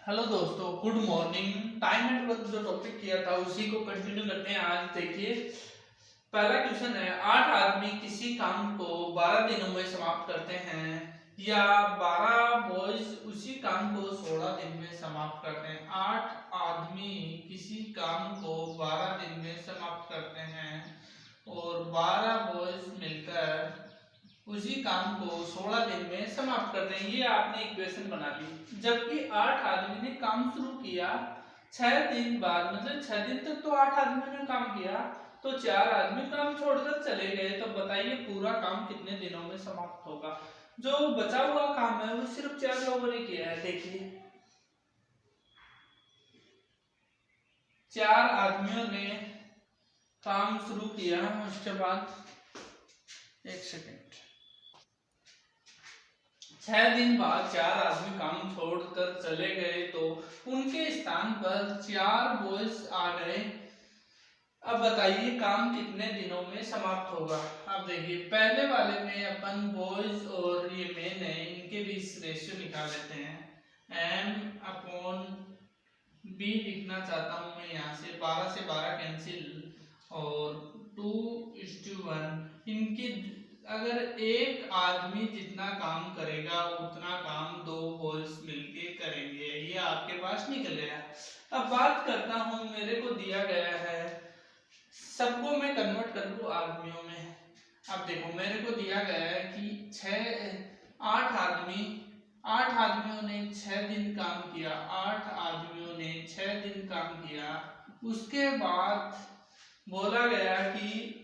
Hello दोस्तों, good morning. Time and work जो topic किया था उसी को कंटिन्यू करते हैं। आज देखिए, पहला क्वेश्चन है, 8 आदमी किसी काम को 12 दिनों में समाप्त करते हैं या 12 बॉयज उसी काम को 16 दिन में समाप्त करते हैं। 8 आदमी किसी काम को 12 दिन में समाप्त करते हैं और 12 बॉयज मिलकर उसी काम को 16 दिन में समाप्त करते हैं। ये आपने इक्वेशन बना ली। जबकि 8 आदमी ने काम शुरू किया 6 दिन बाद, मतलब 6 दिन तक तो 8 आदमियों ने काम किया, तो 4 आदमी काम छोड़कर चले गए। तो बताइए पूरा काम कितने दिनों में समाप्त होगा। जो बचा हुआ काम है वो सिर्फ 4 लोगों ने किया है। देखिए, 4 आदमियों ने काम शुरू किया, उसके बाद एक सेकेंड, 6 दिन बाद 4 आदमी काम छोड़कर चले गए तो उनके स्थान पर 4 बॉयज आ गए। अब बताइए काम कितने दिनों में समाप्त होगा। अब देखिए, पहले वाले में अपन बॉयज और ये मेन है, इनके बीच रेशियो निकाल लेते हैं। एम अपॉन बी लिखना चाहता हूं मैं यहाँ से। 12 से 12 कैंसिल और 2:1। इनके अगर एक आदमी जितना काम करेगा उतना काम 2 होल्स मिलके करेंगे। ये आपके पास निकल गया। अब बात करता हूं, मेरे को दिया गया है, सबको मैं कन्वर्ट कर लूं आदमियों में। अब देखो, मेरे को दिया गया है कि 8 आदमियों ने 6 दिन काम किया। 8 आदमियों ने 6 दिन काम किया। उसके बाद बोला गया कि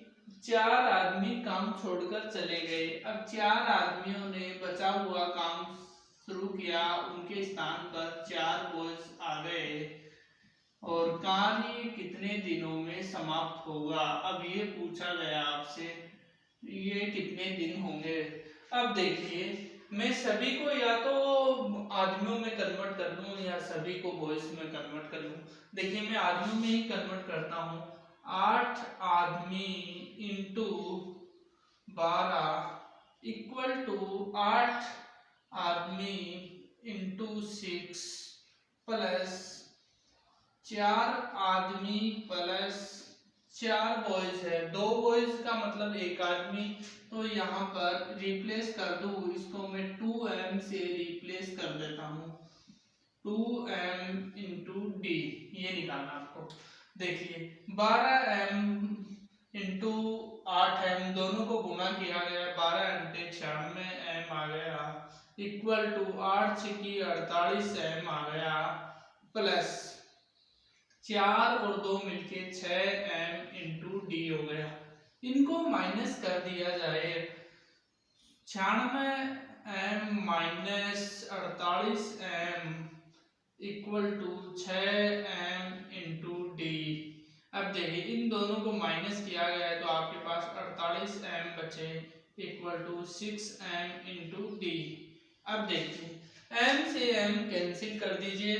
4 आदमी काम छोड़कर चले गए। अब 4 आदमियों ने बचा हुआ काम शुरू किया, उनके स्थान पर 4 बॉयज आ गए और कार्य कितने दिनों में समाप्त होगा। अब ये पूछा गया आपसे, ये कितने दिन होंगे। अब देखिए, मैं सभी को या तो आदमियों में कन्वर्ट कर लूं या सभी को बॉयज में कन्वर्ट कर लूं। देखिए, मैं आदमियों में ही कन्वर्ट करता हूं। 8 आदमी इंटू 12 इक्वल टू 8 आदमी इंटू 6 प्लस 4 आदमी प्लस 4 बॉयज है। 2 बॉयज का मतलब 1 आदमी, तो यहाँ पर रिप्लेस कर दूं इसको मैं 2m से रिप्लेस कर देता हूँ। 2m इंटू डी, ये निकालना आपको। देखिए, 12m इंटू 8m दोनों को गुणा किया गया, 12×96 m आ गया इक्वल टू 8×6=48 m आ गया प्लस 4 और 2 मिलके 6m इंटू डी हो गया। इनको माइनस कर दिया जाए, 96m minus 48m equal to 6m into d. अब देखिए, इन दोनों को माइनस किया गया है तो आपके पास 48m बचे equal to 6m into d. अब देखिए, m से m कैंसिल कर दीजिए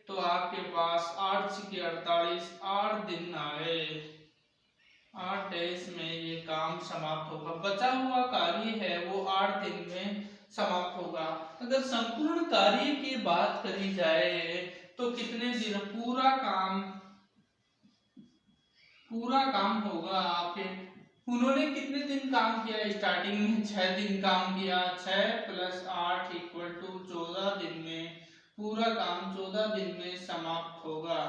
तो आपके पास 8×6=48, 8 दिन आए, 8 डेज में ये काम समाप्त होगा। बचा हुआ कार्य है वो 8 दिन में समाप्त होगा। अगर संपूर्ण कार्य की बात करी जाए तो कितने दिन पूरा काम होगा आपके। उन्होंने कितने दिन काम किया, स्टार्टिंग में 6 दिन काम किया, 6 + 8 = 14 दिन में पूरा काम 14 दिन में समाप्त होगा।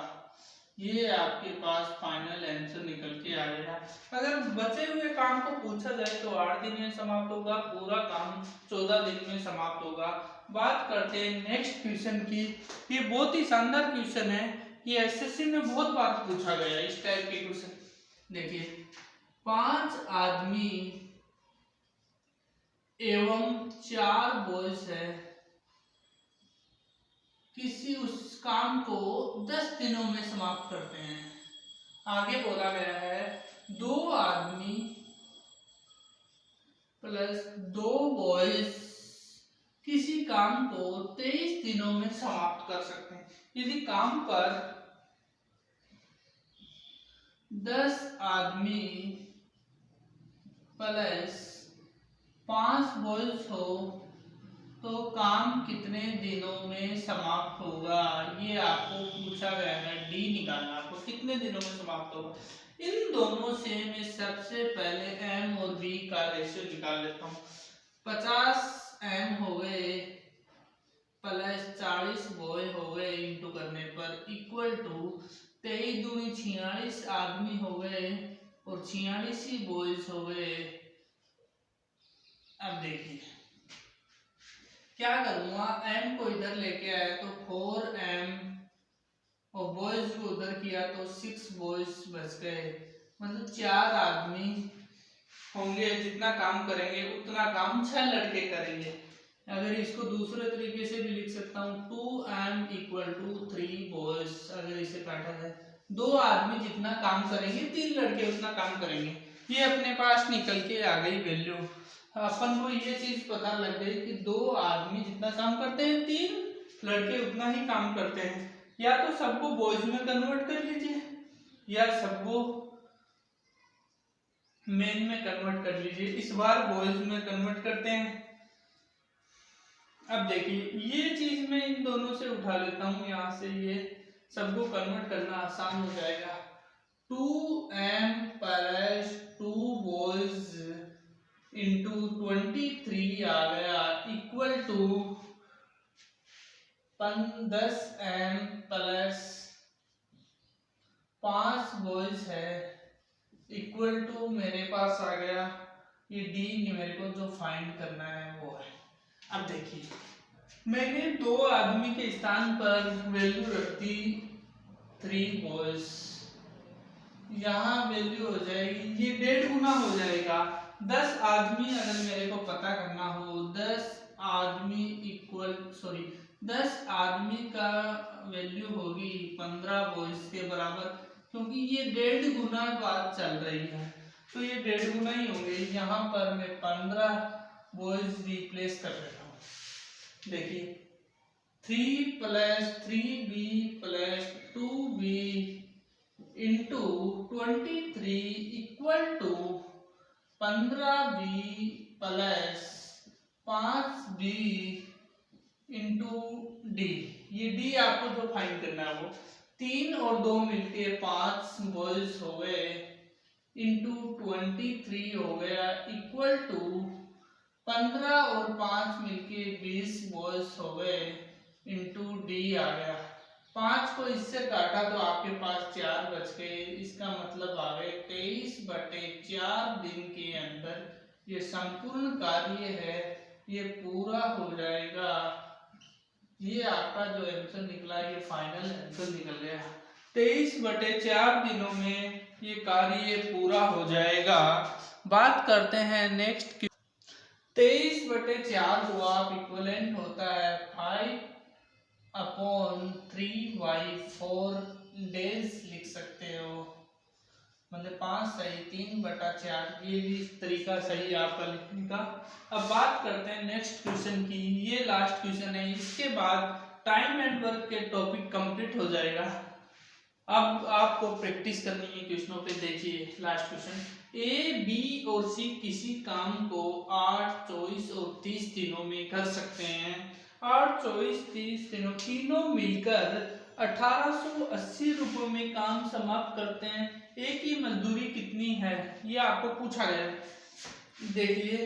ये आपके पास फाइनल आंसर निकल के आ गया। अगर बचे हुए काम को पूछा जाए तो 8 दिन में समाप्त होगा, पूरा काम 14 दिन में समाप्त होगा। बात करते हैं नेक्स्ट क्वेश्चन की। ये बहुत ही शानदार क्वेश्चन है, ये एसएससी में बहुत बार पूछा गया है इस टाइप के क्वेश्चन। देखिए, 5 आदमी एवं 4 बॉयज है, किसी उस काम को 10 दिनों में समाप्त करते हैं। आगे बोला गया है 2 आदमी प्लस 2 बॉयज किसी काम को 23 दिनों में समाप्त कर सकते हैं। यदि काम पर 10 आदमी प्लस 5 बॉयज हो तो काम कितने दिनों में समाप्त होगा, ये आपको पूछा गया है। डी निकालना आपको, कितने दिनों में समाप्त होगा। इन दोनों से मैं सबसे पहले एम और बी का रेशियो निकाल लेता हूँ। 50 एम हो गए प्लस 40 बॉय हो गए इंटू करने पर इक्वल टू 23 दूनी 46 आदमी हो गए और 46 ही बॉयज हो गए। अब देखिए क्या करूंगा, एम को इधर लेके आया तो 4m और बॉयज को उधर किया तो 6 बॉयज बच गए। मतलब 4 आदमी होंगे, जितना काम करेंगे उतना काम 6 लड़के करेंगे। अगर इसको दूसरे तरीके से भी लिख सकता हूँ 2m इक्वल टू 3 बॉयज। अगर इसे काटा जाए 2 आदमी जितना काम करेंगे 3 लड़के उतना काम करेंगे। ये अपने पास निकल के आ गई वैल्यू। अपन को ये चीज पता लग गई कि 2 आदमी जितना काम करते हैं 3 लड़के उतना ही काम करते हैं। या तो सबको बॉयज में कन्वर्ट कर लीजिए या सबको मेन में कन्वर्ट कर लीजिए। इस बार बॉयज में कन्वर्ट करते हैं। अब देखिए ये चीज मैं इन दोनों से उठा लेता हूँ, यहाँ से ये सबको कन्वर्ट करना आसान हो जाएगा। 2m प्लस 2 बॉयज इंटू 23 आ गया equal to 10m plus 5 boys है इक्वल टू मेरे पास आ गया ये डी। मेरे को जो फाइंड करना है वो है। अब देखिए मैंने 2 आदमी के स्थान पर वैल्यू रख दी 3 बॉयज। यहाँ वैल्यू हो जाएगी, ये 1.5 गुना हो जाएगा। 10 आदमी अगर मेरे को पता करना हो, 10 आदमी इक्वल 10 आदमी का वैल्यू होगी 15 बॉयज के बराबर, क्योंकि ये 1.5 गुना बात चल रही है तो ये 1.5 गुना ही होंगे। यहाँ पर मैं 15 बॉयज रिप्लेस कर देता हूँ। देखिए 3 plus 3b plus 2b into 23 equal to 15b plus 5b into d. ये डी आपको जो फाइंड करना है वो 3 और 2 मिलके 5 बॉयज हो गए इंटू 23 हो गया इक्वल टू 15 और 5 मिलके 20 बॉयज हो गए इंटू डी आ गया। 5 को इससे काटा तो आपके पास 4 बच गए। इसका मतलब आ गए 23/4 दिन के अंदर ये संपूर्ण कार्य है ये पूरा हो जाएगा। ये आपका जो आंसर निकला ये फाइनल आंसर निकल गया। 23/4 दिनों में ये कार्य पूरा हो जाएगा। बात करते हैं नेक्स्ट। 23/4 को आप इक्विवेलेंट होता है 5/3/4 डेज लिख सकते हो। मतलब 5 सही 3/4, ये भी तरीका सही आपका लिखने का। अब बात करते हैं नेक्स्ट क्वेश्चन की। ये लास्ट क्वेश्चन है, इसके बाद टाइम एंड वर्क के टॉपिक कंप्लीट हो जाएगा। अब आपको प्रैक्टिस करनी है क्वेश्चनों पे। देखिए लास्ट क्वेश्चन, ए बी और सी किसी काम को 8, 24 और 30 दिनों में कर सकते हैं। 8, 24, 30 दिनों तीनों मिलकर 1880 रुपयों में काम समाप्त करते हैं। ए की मजदूरी कितनी है ये आपको पूछा गया है। देखिए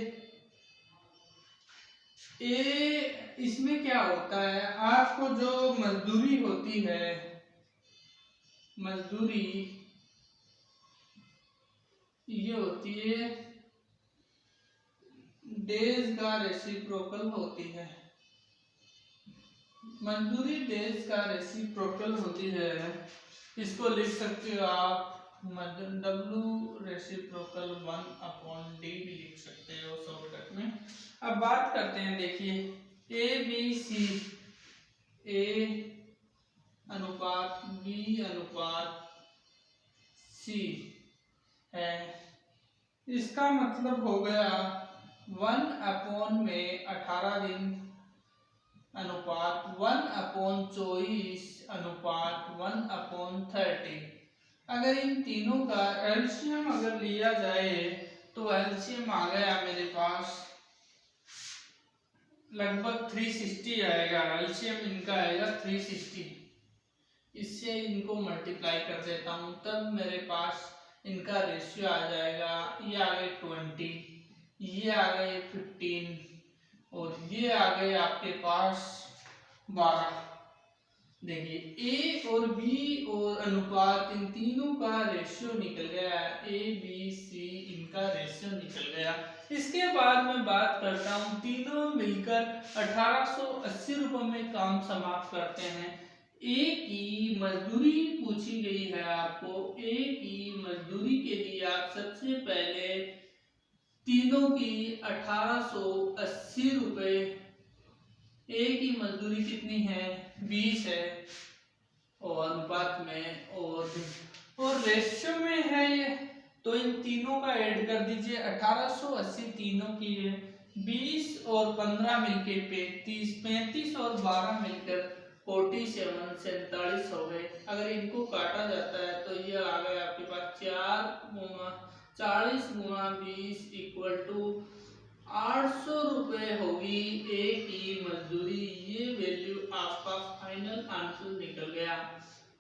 ए इसमें क्या होता है, आपको जो मजदूरी होती है, मजदूरी ये होती है डेज का रेसिप्रोकल होती है। मजदूरी डेज का रेसिप्रोकल होती है। इसको लिख सकते हो आप W रेसिप्रोकल 1/D भी लिख सकते हो शॉर्टकट में। अब बात करते हैं, देखिए ए बी सी, ए अनुपात बी अनुपात सी है। इसका मतलब हो गया 1/में 18 दिन अनुपात 1/24 अनुपात 1/30। अगर इन तीनों का एलसीएम अगर लिया जाए तो एलसीएम आ गया मेरे पास लगभग 360 आएगा, एलसीएम इनका आएगा 360। इससे इनको मल्टीप्लाई कर देता हूँ, तब मेरे पास इनका रेशियो आ जाएगा, ये आ गए 20, ये आ गए 15 और ये आ गए आपके पास 12। देखिए ए और बी और अनुपात, इन तीनों का रेशियो निकल गया, ए बी सी इनका रेशियो निकल गया। इसके बाद मैं बात करता हूँ, तीनों मिलकर 1880 रुपये में काम समाप्त करते हैं। ए की मजदूरी पूछी गई है आपको। ए की मजदूरी के लिए आप सबसे पहले तीनों की 1880 रुपये, ए की मजदूरी कितनी है 20 है और अनुपात में और रेशियो में है ये, तो इन तीनों का ऐड कर दीजिए। 1880 तीनों की है, 20 और 15 मिलके 35, 35 और 12 मिलकर 47, 47 हो गए। अगर इनको काटा जाता है तो ये आ गया आपके पास 40 गुना 20 इक्वल टू 800 रुपये होगी ए की मजदूरी। ये वैल्यू आपका फाइनल आंसर निकल गया,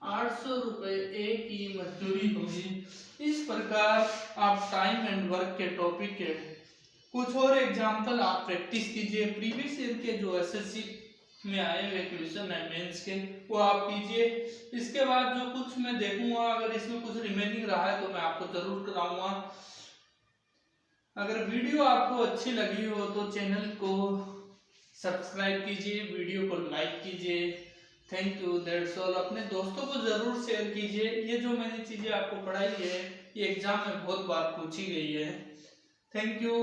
800 रुपये ए की मजदूरी होगी। इस प्रकार आप टाइम एंड वर्क के टॉपिक के कुछ और एग्जाम्पल आप प्रैक्टिस कीजिए। प्रीवियस ईयर के जो एसएससी में आए हुए क्वेश्चन है मेंस के, वो आप कीजिए। इसके बाद जो कुछ मैं देखूंगा, अगर इसमें कुछ रिमेनिंग रहा है तो मैं आपको जरूर कराऊंगा। अगर वीडियो आपको अच्छी लगी हो तो चैनल को सब्सक्राइब कीजिए, वीडियो को लाइक कीजिए। Thank you, that's all. अपने दोस्तों को जरूर शेयर कीजिए। ये जो मैंने चीजें आपको पढ़ाई है ये एग्जाम में बहुत बार पूछी गई है। Thank you.